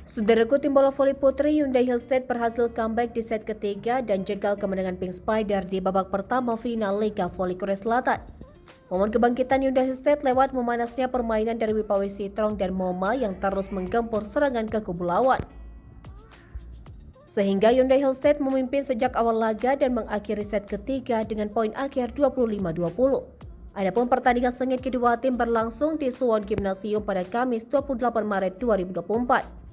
Saudaraku, tim bola voli putri Hyundai Hillstead berhasil comeback di set ketiga dan jegal kemenangan Pink Spider di babak pertama final Liga Voli Korea Selatan. Momen kebangkitan Hyundai Hillstead lewat memanasnya permainan dari Wipawi Sitrong dan Moma yang terus menggempur serangan ke kubu lawan. Sehingga Hyundai Hillstead memimpin sejak awal laga dan mengakhiri set ketiga dengan poin akhir 25-20. Adapun pertandingan sengit kedua tim berlangsung di Suwon Gymnasium pada Kamis 28 Maret 2024.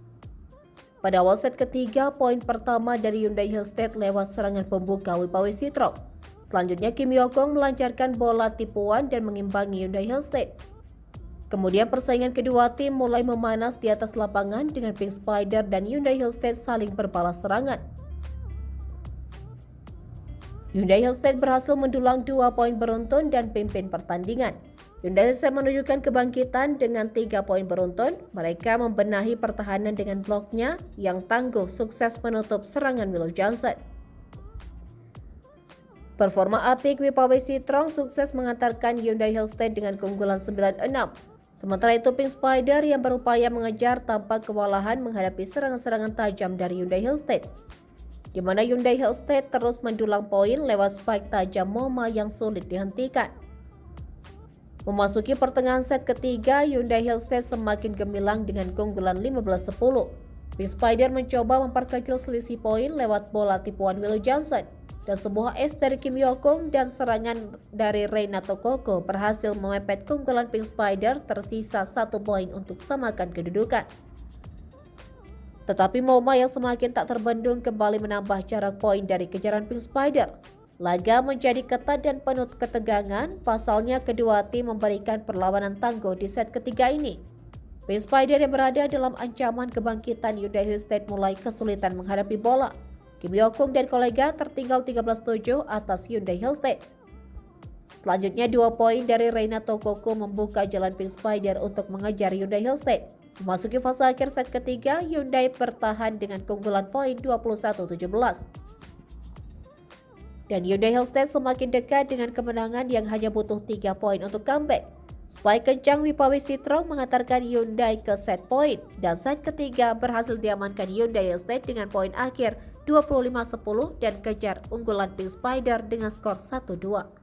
Pada awal set ketiga, poin pertama dari Hyundai Hillstead lewat serangan pembuka Wipawi Sitrong. Selanjutnya Kim Yokong melancarkan bola tipuan dan mengimbangi Hyundai Hillstead. Kemudian persaingan kedua tim mulai memanas di atas lapangan dengan Pink Spider dan Hyundai Hillstead saling berbalas serangan. Hyundai Hillstead berhasil mendulang 2 poin beruntun dan pimpin pertandingan. Hyundai Hillstead menunjukkan kebangkitan dengan 3 poin beruntun. Mereka membenahi pertahanan dengan bloknya yang tangguh sukses menutup serangan Willow Johnson. Performa apik Wipawi Sitrong sukses mengantarkan Hyundai Hillstead dengan keunggulan 9-6. Sementara itu Pink Spider yang berupaya mengejar tanpa kewalahan menghadapi serangan-serangan tajam dari Hyundai Hillstead, di mana Hyundai Hillstead terus mendulang poin lewat spike tajam Moma yang sulit dihentikan. Memasuki pertengahan set ketiga, Hyundai Hillstead semakin gemilang dengan keunggulan 15-10. Pink Spider mencoba memperkecil selisih poin lewat bola tipuan Willow Johnson, dan sebuah ace dari Kim Yokong dan serangan dari Reinato Koko berhasil memepet keunggulan Pink Spider, tersisa 1 poin untuk samakan kedudukan. Tetapi Moma yang semakin tak terbendung kembali menambah jarak poin dari kejaran Pink Spider. Laga menjadi ketat dan penuh ketegangan, pasalnya kedua tim memberikan perlawanan tangguh di set ketiga ini. Pink Spider yang berada dalam ancaman kebangkitan Hyundai Hillstead mulai kesulitan menghadapi bola. Kim Yokong dan kolega tertinggal 13-7 atas Hyundai Hillstead. Selanjutnya 2 poin dari Reinato Koko membuka jalan Pink Spider untuk mengejar Hyundai Hillstead. Memasuki fase akhir set ketiga, Hyundai bertahan dengan keunggulan poin 21-17. Dan Hyundai Hillstead semakin dekat dengan kemenangan yang hanya butuh 3 poin untuk comeback. Spike kencang Wipawi Sitrong mengantarkan Hyundai ke set point, dan set ketiga berhasil diamankan Hyundai Hillstead dengan poin akhir 25-10 dan kejar unggulan Pink Spider dengan skor 1-2.